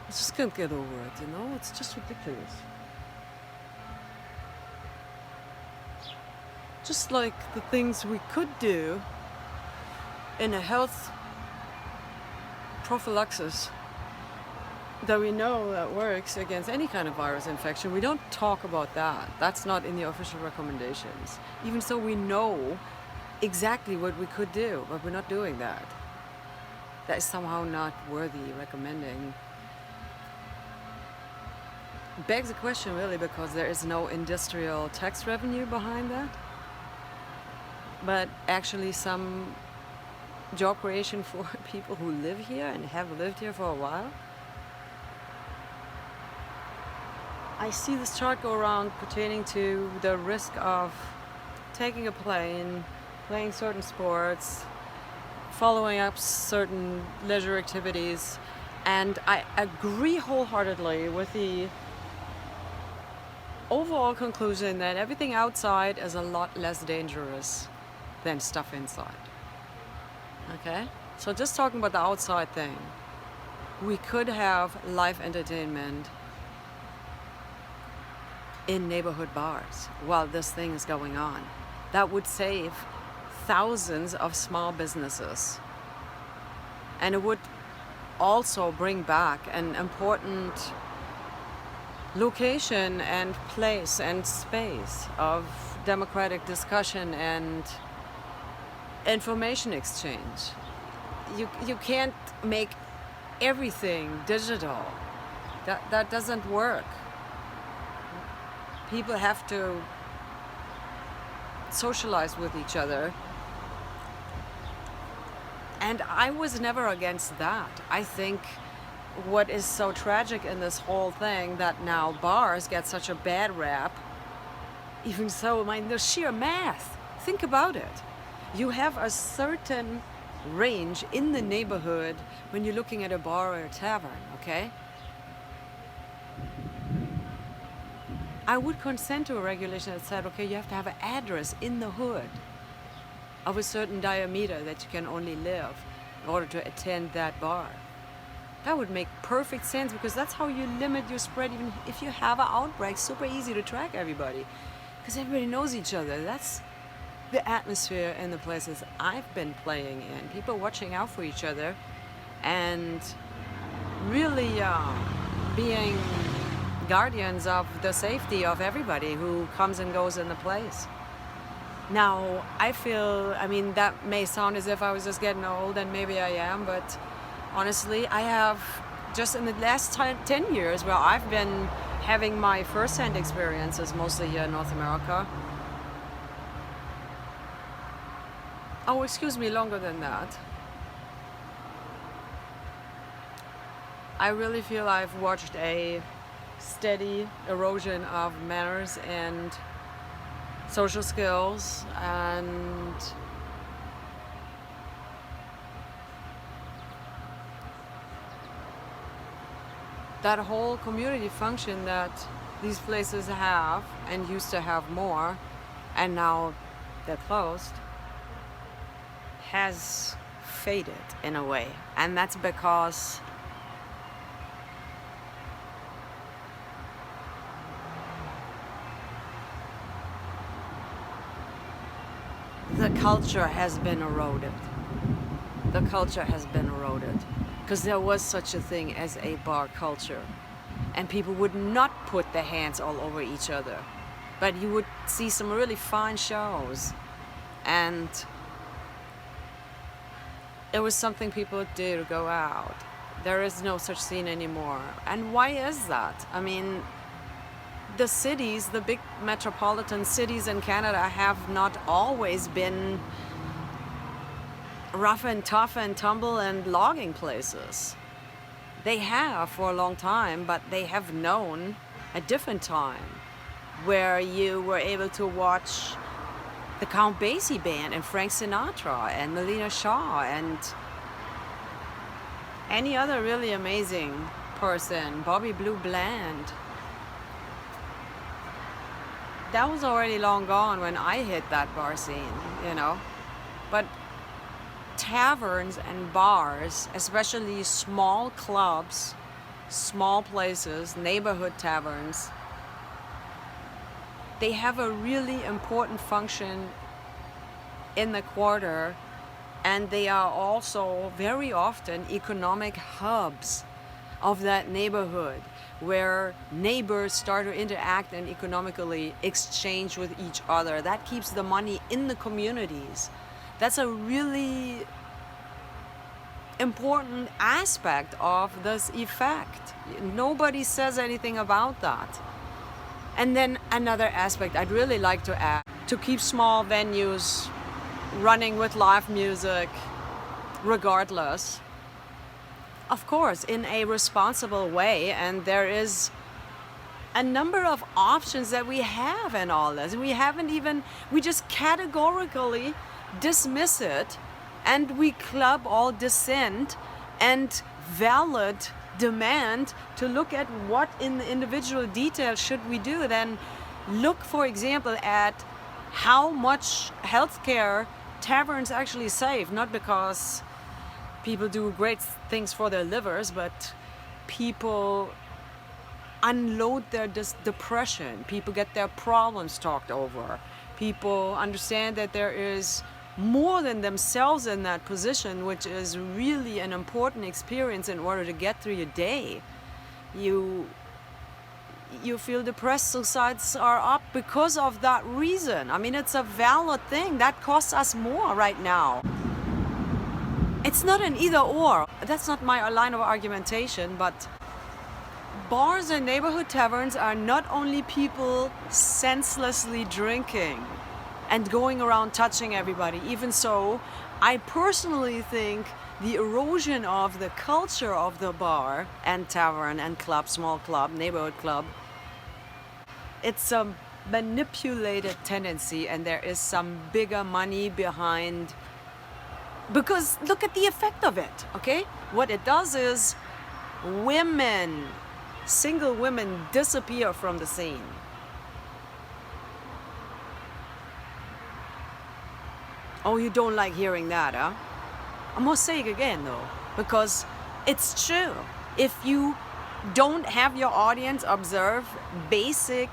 I just can't get over it, you know? It's just ridiculous. Just like the things we could do in a health prophylaxis that we know that works against any kind of virus infection. We don't talk about that. That's not in the official recommendations. Even so, we know exactly what we could do, but we're not doing that. That is somehow not worthy recommending. Begs the question really because there is no industrial tax revenue behind that, but actually some job creation for people who live here and have lived here for a while. I see this chart go around pertaining to the risk of taking a plane, playing certain sports, following up certain leisure activities, and I agree wholeheartedly with the overall conclusion that everything outside is a lot less dangerous than stuff inside. Okay? So just talking about the outside thing, we could have live entertainment in neighborhood bars while this thing is going on. That would save thousands of small businesses. And it would also bring back an important location and place and space of democratic discussion and information exchange. You can't make everything digital. That doesn't work. People have to socialize with each other. And I was never against that. I think what is so tragic in this whole thing that now bars get such a bad rap, even so, I mean, the sheer math. Think about it. You have a certain range in the neighborhood when you're looking at a bar or a tavern, okay? I would consent to a regulation that said, okay, you have to have an address in the hood of a certain diameter that you can only live in order to attend that bar. That would make perfect sense because that's how you limit your spread. Even if you have an outbreak, super easy to track everybody because everybody knows each other. That's the atmosphere in the places I've been playing in. People watching out for each other and really being guardians of the safety of everybody who comes and goes in the place. Now, I feel, I mean, that may sound as if I was just getting old, and maybe I am, but honestly, I have just in the last 10 years where I've been having my first-hand experiences, mostly here in North America. Oh, excuse me, longer than that. I really feel I've watched a steady erosion of manners and social skills, and that whole community function that these places have and used to have more, and now they're closed, has faded in a way. And that's because the culture has been eroded. The culture has been eroded because there was such a thing as a bar culture, and people would not put their hands all over each other, but you would see some really fine shows, and it was something people would do to go out. There is no such scene anymore. And why is that? I mean, the cities, the big metropolitan cities in Canada have not always been rough and tough and tumble and logging places. They have for a long time, but they have known a different time where you were able to watch the Count Basie Band and Frank Sinatra and Melina Shaw and any other really amazing person, Bobby Blue Bland. That was already long gone when I hit that bar scene, you know. But taverns and bars, especially small clubs small places, neighborhood taverns, they have a really important function in the quarter, and they are also very often economic hubs of that neighborhood where neighbors start to interact and economically exchange with each other. That keeps the money in the communities. That's a really important aspect of this effect. Nobody says anything about that. And then another aspect I'd really like to add, to keep small venues running with live music regardless, of course, in a responsible way. And there is a number of options that we have in all this. We just categorically dismiss it, and we club all dissent and valid demand to look at what in the individual details should we do. Then look, for example, at how much healthcare taverns actually save, not because people do great things for their livers, but people unload their depression. People get their problems talked over. People understand that there is more than themselves in that position, which is really an important experience in order to get through your day. You feel depressed, suicides are up because of that reason. I mean, it's a valid thing. That costs us more right now. It's not an either or. That's not my line of argumentation, but bars and neighborhood taverns are not only people senselessly drinking and going around touching everybody. Even so, I personally think the erosion of the culture of the bar and tavern and club, small club, neighborhood club, it's a manipulated tendency, and there is some bigger money behind. Because look at the effect of it, okay? What it does is single women disappear from the scene. Oh, you don't like hearing that, huh? I must say it again, though, because it's true. If you don't have your audience observe basic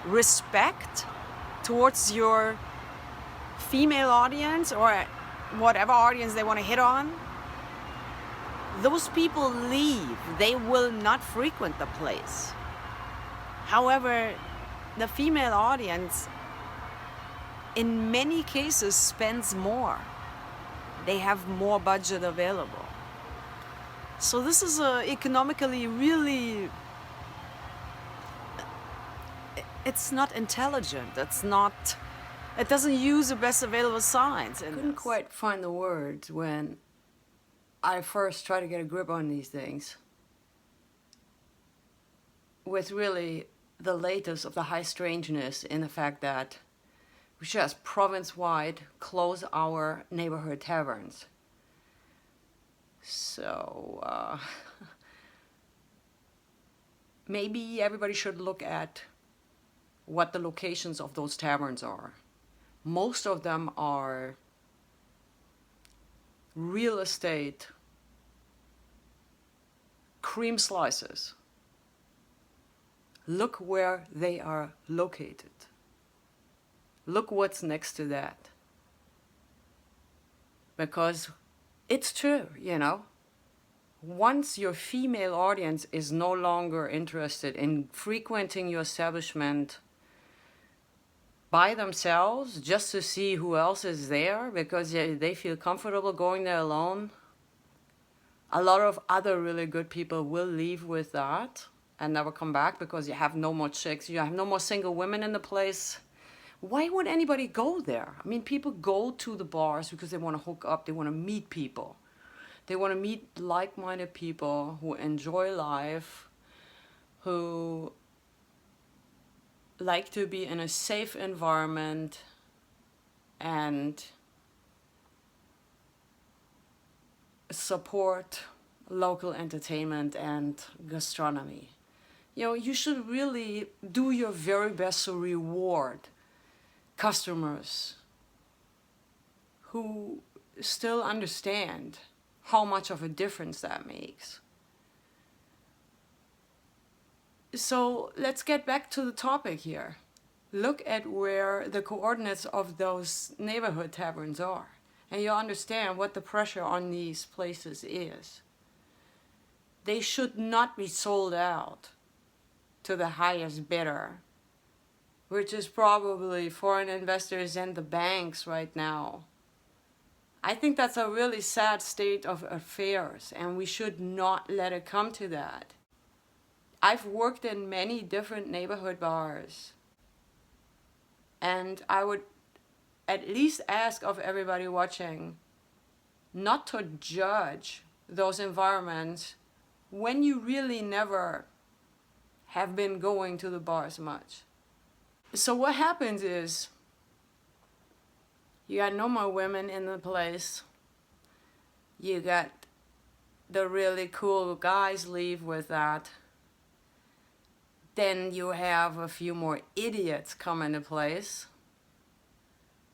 respect towards your female audience or whatever audience they want to hit on, those people leave. They will not frequent the place. However, the female audience in many cases spends more. They have more budget available. So this is economically really, it's not intelligent. It doesn't use the best available science. I couldn't quite find the words when I first tried to get a grip on these things with really the latest of the high strangeness in the fact that we just province-wide close our neighborhood taverns. So maybe everybody should look at what the locations of those taverns are. Most of them are real estate cream slices. Look where they are located. Look what's next to that. Because it's true, you know. Once your female audience is no longer interested in frequenting your establishment by themselves just to see who else is there because they feel comfortable going there alone, a lot of other really good people will leave with that and never come back because you have no more chicks, you have no more single women in the place. Why would anybody go there? I mean, people go to the bars because they want to hook up, they want to meet people. They want to meet like-minded people who enjoy life, who like to be in a safe environment and support local entertainment and gastronomy. You know, you should really do your very best to reward customers who still understand how much of a difference that makes. So let's get back to the topic here. Look at where the coordinates of those neighborhood taverns are, and you'll understand what the pressure on these places is. They should not be sold out to the highest bidder, which is probably foreign investors and the banks right now. I think that's a really sad state of affairs, and we should not let it come to that. I've worked in many different neighborhood bars, and I would at least ask of everybody watching not to judge those environments when you really never have been going to the bars much. So what happens is you got no more women in the place. You got the really cool guys leave with that. Then you have a few more idiots come into place.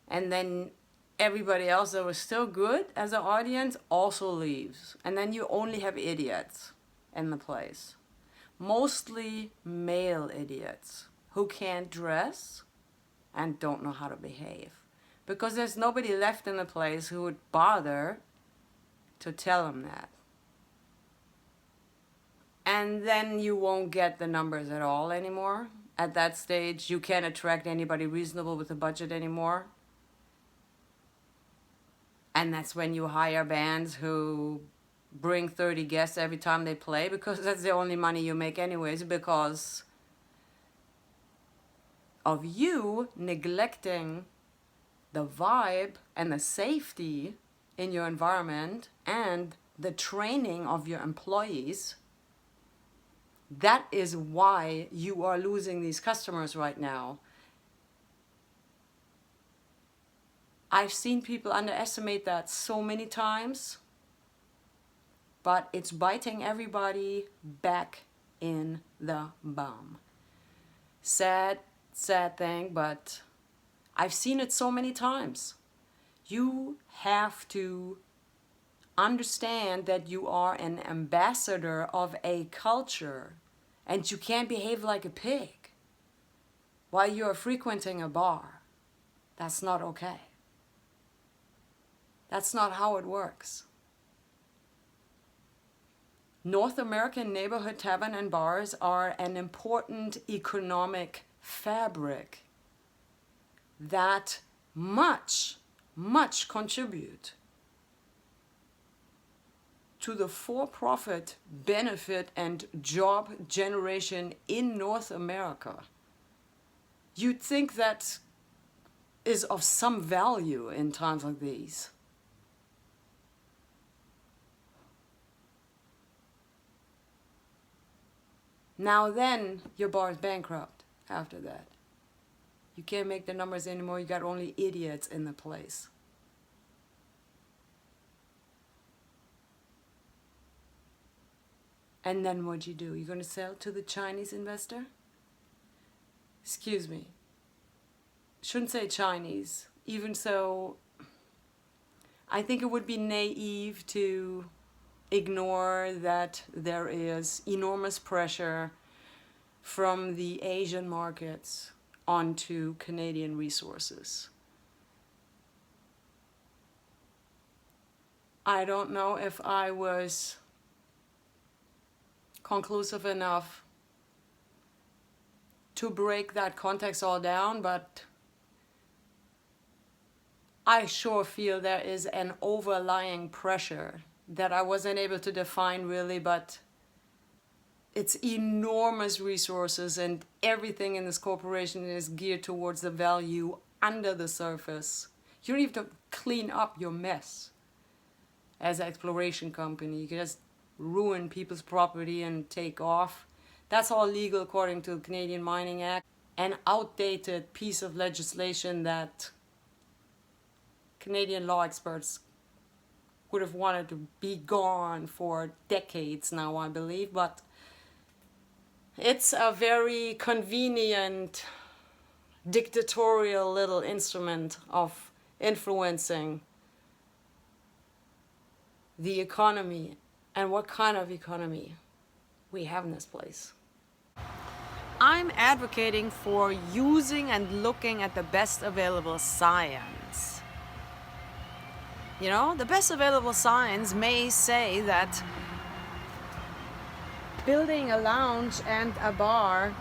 And then everybody else that was still good as an audience also leaves. And then you only have idiots in the place. Mostly male idiots who can't dress and don't know how to behave. Because there's nobody left in the place who would bother to tell them that. And then you won't get the numbers at all anymore. At that stage, you can't attract anybody reasonable with a budget anymore. And that's when you hire bands who bring 30 guests every time they play, because that's the only money you make anyways, because of you neglecting the vibe and the safety in your environment and the training of your employees. That is why you are losing these customers right now. I've seen people underestimate that so many times, but it's biting everybody back in the bum. Sad thing, but I've seen it so many times. You have to understand that you are an ambassador of a culture, and you can't behave like a pig while you're frequenting a bar. That's not okay. That's not how it works. North American neighborhood tavern and bars are an important economic fabric that much contribute to the for-profit benefit and job generation in North America. You'd think that is of some value in times like these. Now then, your bar is bankrupt after that. You can't make the numbers anymore. You got only idiots in the place. And then what'd you do? You're going to sell to the Chinese investor? Excuse me. Shouldn't say Chinese. Even so, I think it would be naive to ignore that there is enormous pressure from the Asian markets onto Canadian resources. I don't know if I was conclusive enough to break that context all down, but I sure feel there is an overlying pressure that I wasn't able to define really, but it's enormous resources, and everything in this corporation is geared towards the value under the surface. You don't even have to clean up your mess as an exploration company. You can just ruin people's property and take off. That's all legal according to the Canadian Mining Act, an outdated piece of legislation that Canadian law experts would have wanted to be gone for decades now, I believe, but it's a very convenient dictatorial little instrument of influencing the economy and what kind of economy we have in this place. I'm advocating for using and looking at the best available science. You know, the best available science may say that building a lounge and a bar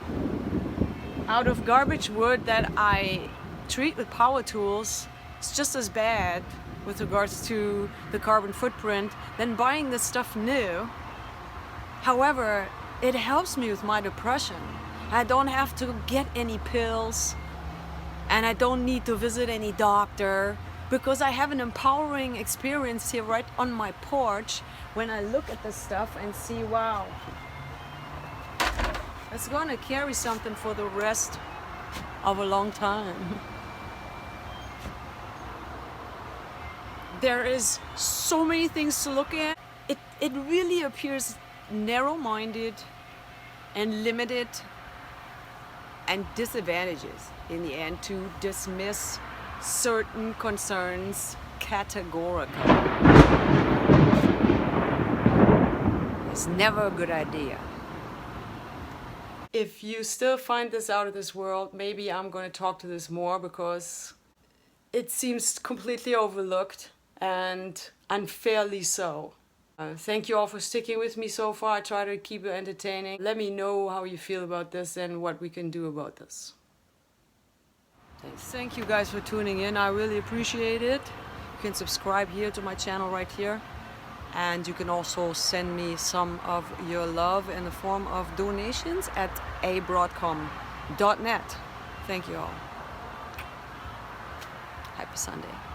out of garbage wood that I treat with power tools is just as bad with regards to the carbon footprint than buying this stuff new. However, it helps me with my depression. I don't have to get any pills and I don't need to visit any doctor because I have an empowering experience here right on my porch when I look at this stuff and see, wow, it's gonna carry something for the rest of a long time. There is so many things to look at. It really appears narrow-minded and limited and disadvantages in the end to dismiss certain concerns categorically. It's never a good idea. If you still find this out of this world, maybe I'm going to talk to this more because it seems completely overlooked and unfairly so. Thank you all for sticking with me so far. I try to keep it entertaining. Let me know how you feel about this and what we can do about this. Thanks. Thank you guys for tuning in. I really appreciate it. You can subscribe here to my channel right here. And you can also send me some of your love in the form of donations at abroadcom.net. Thank you all. Happy Sunday.